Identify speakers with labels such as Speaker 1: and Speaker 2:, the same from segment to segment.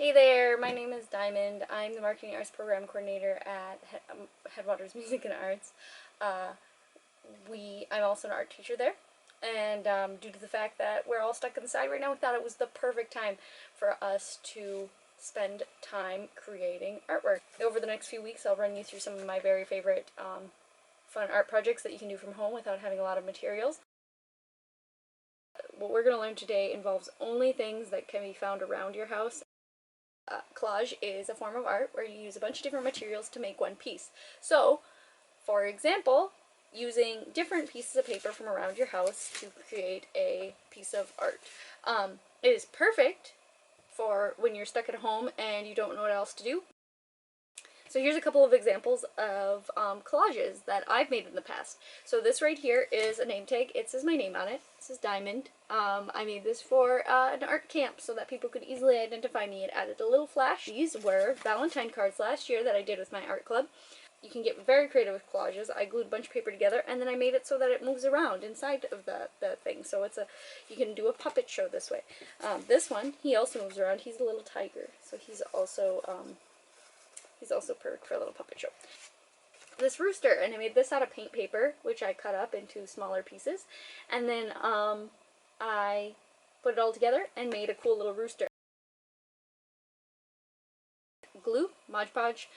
Speaker 1: Hey there, my name is Diamond. I'm the Marketing Arts Program Coordinator at Headwaters Music and Arts. I'm also an art teacher there, and due to the fact that we're all stuck inside right now, we thought it was the perfect time for us to spend time creating artwork. Over the next few weeks, I'll run you through some of my very favorite fun art projects that you can do from home without having a lot of materials. What we're going to learn today involves only things that can be found around your house. Collage is a form of art where you use a bunch of different materials to make one piece. So, for example, using different pieces of paper from around your house to create a piece of art. It is perfect for when you're stuck at home and you don't know what else to do. So here's a couple of examples of collages that I've made in the past. So this right here is a name tag. It says my name on it. This is Diamond. I made this for an art camp so that people could easily identify me. It added a little flash. These were Valentine cards last year that I did with my art club. You can get very creative with collages. I glued a bunch of paper together and then I made it so that it moves around inside of the thing. So you can do a puppet show this way. This one, he also moves around. He's a little tiger. So he's also perfect for a little puppet show. This rooster, and I made this out of paint paper, which I cut up into smaller pieces, and then I put it all together and made a cool little rooster. Glue, Mod Podge.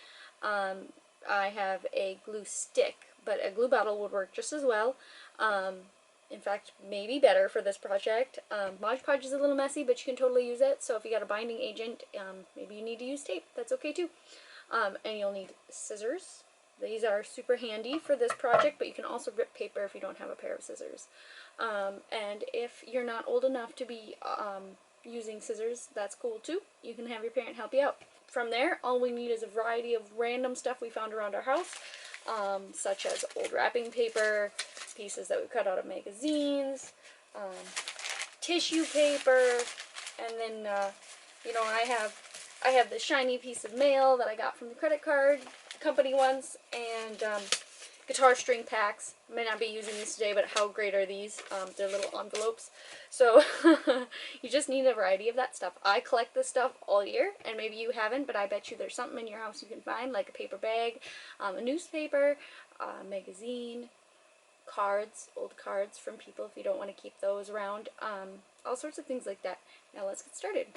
Speaker 1: I have a glue stick, but a glue bottle would work just as well. In fact, maybe better for this project. Mod Podge is a little messy, but you can totally use it. So if you got a binding agent, maybe you need to use tape. That's okay too. And you'll need scissors. These are super handy for this project, but you can also rip paper if you don't have a pair of scissors. And if you're not old enough to be using scissors, that's cool too. You can have your parent help you out. From there, all we need is a variety of random stuff we found around our house, such as old wrapping paper, pieces that we cut out of magazines, tissue paper, and then, I have this shiny piece of mail that I got from the credit card company once, and guitar string packs. I may not be using these today, but how great are these? They're little envelopes. So you just need a variety of that stuff. I collect this stuff all year, and maybe you haven't, but I bet you there's something in your house you can find, like a paper bag, a newspaper, a magazine, cards, old cards from people if you don't want to keep those around, all sorts of things like that. Now let's get started.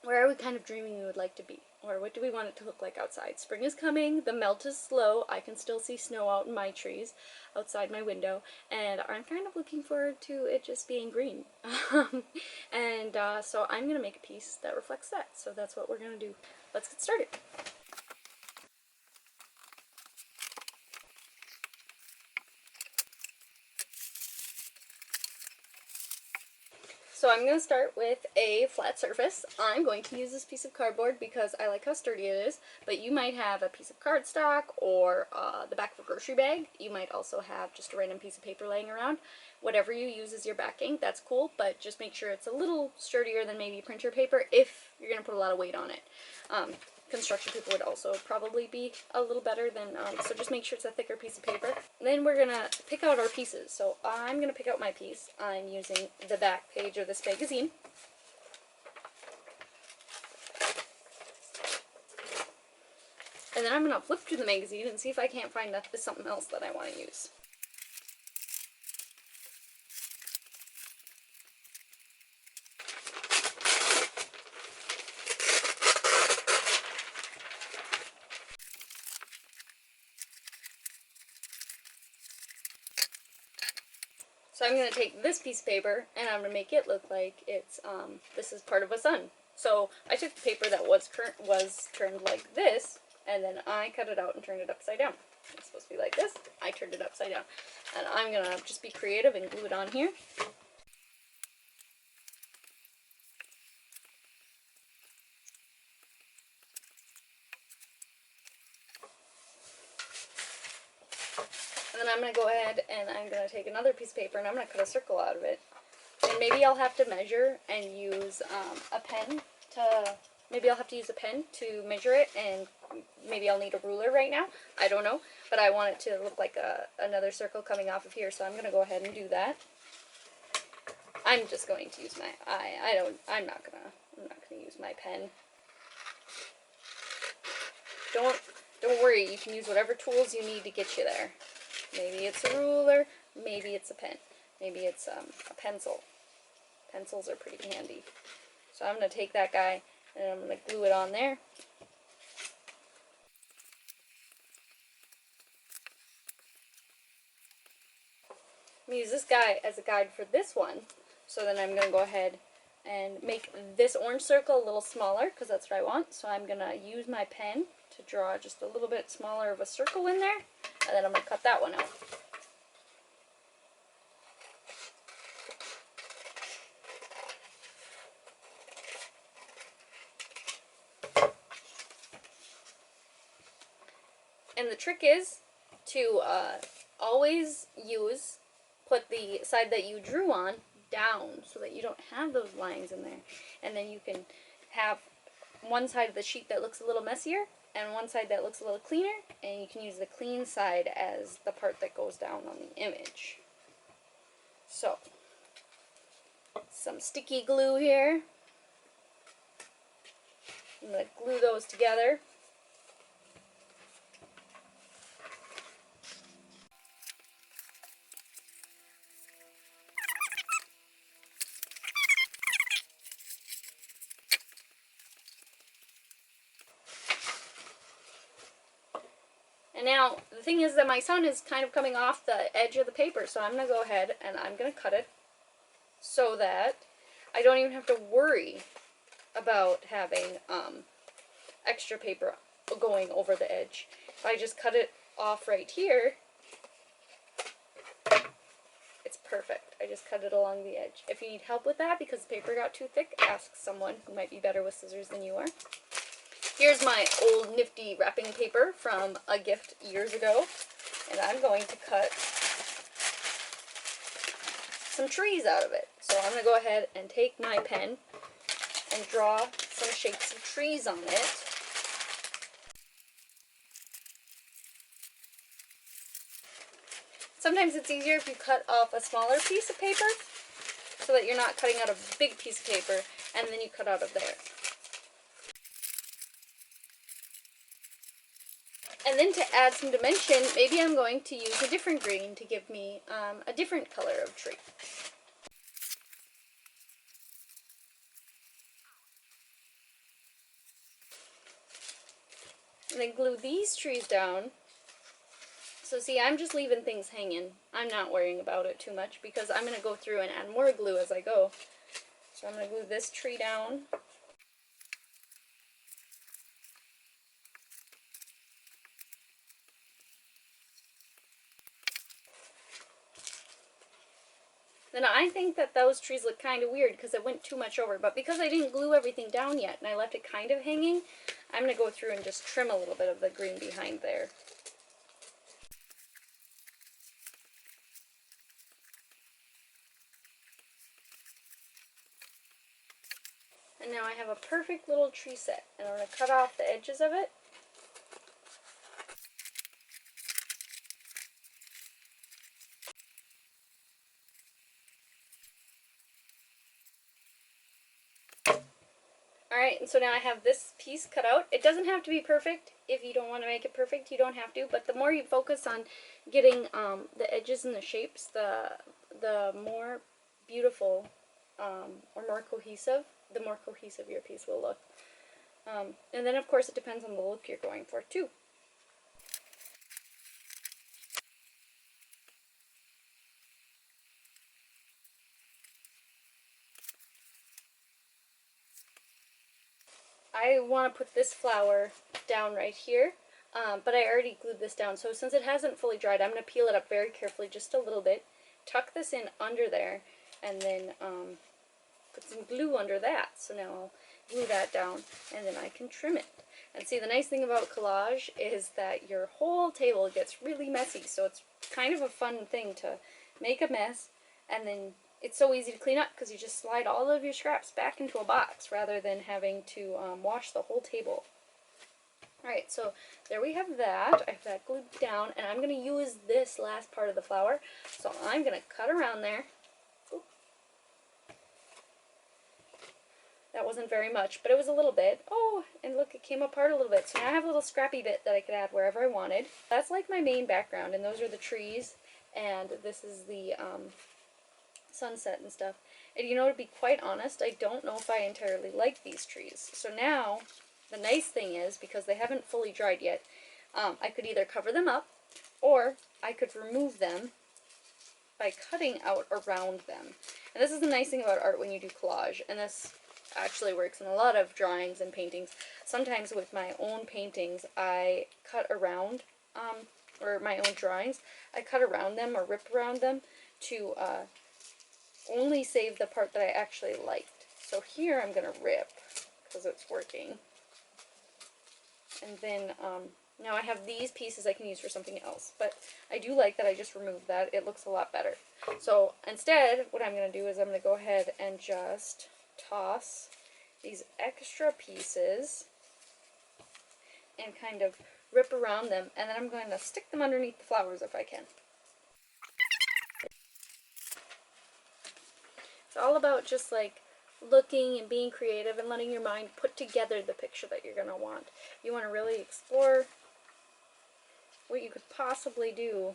Speaker 1: Where are we kind of dreaming we would like to be? Or what do we want it to look like outside? Spring is coming, the melt is slow, I can still see snow out in my trees outside my window, and I'm kind of looking forward to it just being green. So I'm going to make a piece that reflects that, so that's what we're going to do. Let's get started. So I'm going to start with a flat surface. I'm going to use this piece of cardboard because I like how sturdy it is, but you might have a piece of cardstock or the back of a grocery bag. You might also have just a random piece of paper laying around. Whatever you use as your backing, that's cool, but just make sure it's a little sturdier than maybe printer paper if you're going to put a lot of weight on it. Construction paper would also probably be a little better than, so just make sure it's a thicker piece of paper. And then we're going to pick out our pieces. So I'm going to pick out my piece. I'm using the back page of this magazine. And then I'm going to flip through the magazine and see if I can't find something else that I want to use. So I'm going to take this piece of paper and I'm going to make it look like it's, this is part of a sun. So I took the paper that was turned like this, and then I cut it out and turned it upside down. It's supposed to be like this. I turned it upside down. And I'm going to just be creative and glue it on here. And then I'm going to go ahead and I'm going to take another piece of paper and I'm going to cut a circle out of it. And maybe I'll have to measure and use a pen to, maybe I'll have to use a pen to measure it, and maybe I'll need a ruler right now. I don't know, but I want it to look like another circle coming off of here, so I'm going to go ahead and do that. I'm just going to use my I'm not gonna use my pen. Don't worry, you can use whatever tools you need to get you there. Maybe it's a ruler, maybe it's a pen, maybe it's a pencil. Pencils are pretty handy. So I'm going to take that guy and I'm going to glue it on there. I'm going to use this guy as a guide for this one. So then I'm going to go ahead and make this orange circle a little smaller because that's what I want. So I'm going to use my pen to draw just a little bit smaller of a circle in there. And then I'm going to cut that one out. And the trick is to always put the side that you drew on down so that you don't have those lines in there. And then you can have one side of the sheet that looks a little messier and one side that looks a little cleaner, and you can use the clean side as the part that goes down on the image. So, some sticky glue here. I'm going to glue those together. And now, the thing is that my sun is kind of coming off the edge of the paper, so I'm going to go ahead and I'm going to cut it so that I don't even have to worry about having extra paper going over the edge. If I just cut it off right here, it's perfect. I just cut it along the edge. If you need help with that because the paper got too thick, ask someone who might be better with scissors than you are. Here's my old nifty wrapping paper from a gift years ago, and I'm going to cut some trees out of it. So I'm going to go ahead and take my pen and draw some shapes of trees on it. Sometimes it's easier if you cut off a smaller piece of paper so that you're not cutting out a big piece of paper and then you cut out of there. And then to add some dimension, maybe I'm going to use a different green to give me a different color of tree. And then glue these trees down. So see, I'm just leaving things hanging. I'm not worrying about it too much because I'm going to go through and add more glue as I go. So I'm going to glue this tree down. Then I think that those trees look kind of weird because it went too much over. But because I didn't glue everything down yet and I left it kind of hanging, I'm going to go through and just trim a little bit of the green behind there. And now I have a perfect little tree set. And I'm going to cut off the edges of it. Alright, and so now I have this piece cut out. It doesn't have to be perfect. If you don't want to make it perfect, you don't have to. But the more you focus on getting the edges and the shapes, the more beautiful or more cohesive, the more cohesive your piece will look. And then, of course, it depends on the look you're going for, too. I want to put this flower down right here, but I already glued this down. So since it hasn't fully dried, I'm going to peel it up very carefully, just a little bit, tuck this in under there, and then put some glue under that. So now I'll glue that down, and then I can trim it. And see, the nice thing about collage is that your whole table gets really messy, so it's kind of a fun thing to make a mess, and then it's so easy to clean up because you just slide all of your scraps back into a box rather than having to wash the whole table. Alright, so there we have that. I have that glued down, and I'm going to use this last part of the flower. So I'm going to cut around there. Ooh. That wasn't very much, but it was a little bit. Oh, and look, it came apart a little bit. So now I have a little scrappy bit that I could add wherever I wanted. That's like my main background, and those are the trees, and this is the sunset and stuff. And you know, to be quite honest, I don't know if I entirely like these trees. So now, the nice thing is, because they haven't fully dried yet, I could either cover them up, or I could remove them by cutting out around them. And this is the nice thing about art when you do collage, and this actually works in a lot of drawings and paintings. Sometimes with my own paintings, I cut around, or my own drawings, I cut around them or rip around them to only save the part that I actually liked. So here I'm going to rip, because it's working. And then, now I have these pieces I can use for something else, but I do like that I just removed that. It looks a lot better. So instead, what I'm going to do is I'm going to go ahead and just toss these extra pieces and kind of rip around them, and then I'm going to stick them underneath the flowers if I can. It's all about just like looking and being creative and letting your mind put together the picture that you're going to want. You want to really explore what you could possibly do.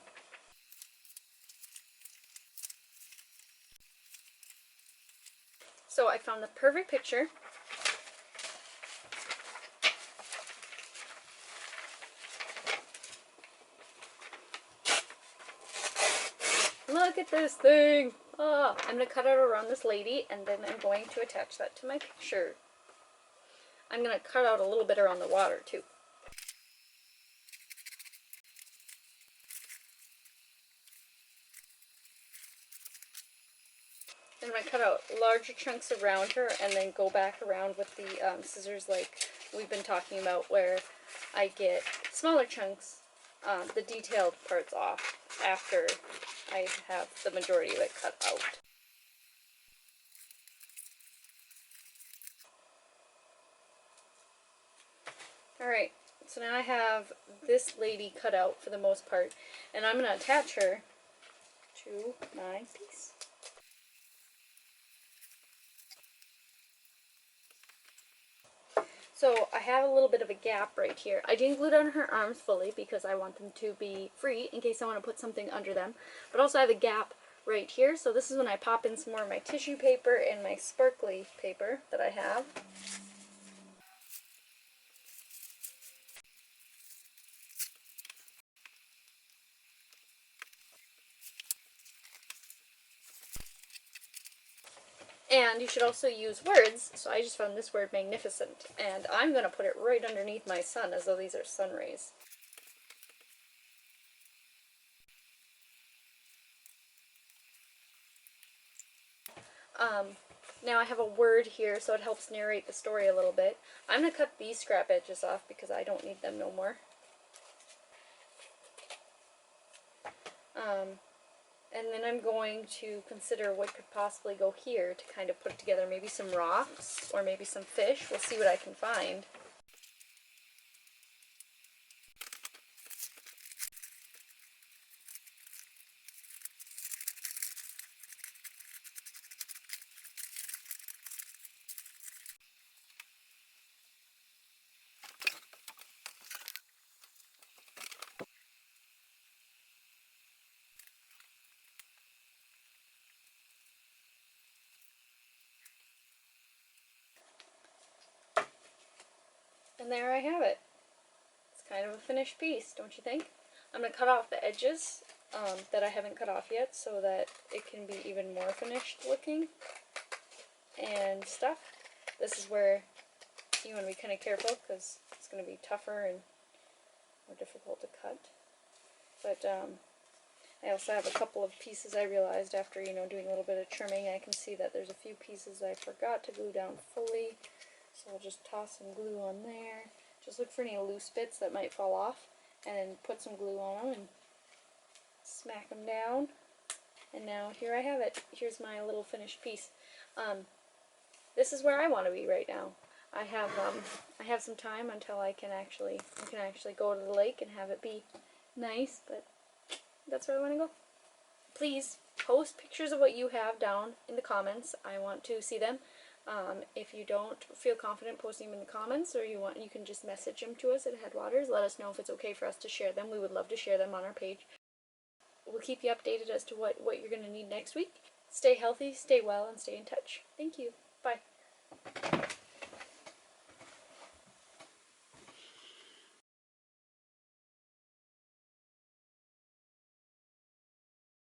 Speaker 1: So I found the perfect picture. Look at this thing! Oh, I'm going to cut it around this lady, and then I'm going to attach that to my picture. I'm going to cut out a little bit around the water too. I'm going to cut out larger chunks around her and then go back around with the scissors like we've been talking about, where I get smaller chunks, the detailed parts off after I have the majority of it cut out. Alright, so now I have this lady cut out for the most part, and I'm going to attach her to my piece. So I have a little bit of a gap right here. I didn't glue down her arms fully because I want them to be free in case I want to put something under them. But also I have a gap right here. So this is when I pop in some more of my tissue paper and my sparkly paper that I have. And you should also use words, so I just found this word magnificent, and I'm going to put it right underneath my sun as though these are sun rays. Now I have a word here, so it helps narrate the story a little bit. I'm going to cut these scrap edges off because I don't need them no more. And then I'm going to consider what could possibly go here to kind of put together maybe some rocks or maybe some fish. We'll see what I can find. And there I have it. It's kind of a finished piece, don't you think? I'm going to cut off the edges that I haven't cut off yet so that it can be even more finished looking and stuff. This is where you want to be kind of careful because it's going to be tougher and more difficult to cut. But I also have a couple of pieces I realized after, doing a little bit of trimming. I can see that there's a few pieces I forgot to glue down fully. So I'll just toss some glue on there. Just look for any loose bits that might fall off, and then put some glue on them and smack them down. And now here I have it. Here's my little finished piece. This is where I want to be right now. I have some time until I can actually go to the lake and have it be nice, but that's where I want to go. Please post pictures of what you have down in the comments. I want to see them. If you don't feel confident posting them in the comments, or you can just message them to us at Headwaters. Let us know if it's okay for us to share them. We would love to share them on our page. We'll keep you updated as to what you're going to need next week. Stay healthy, stay well, and stay in touch. Thank you. Bye.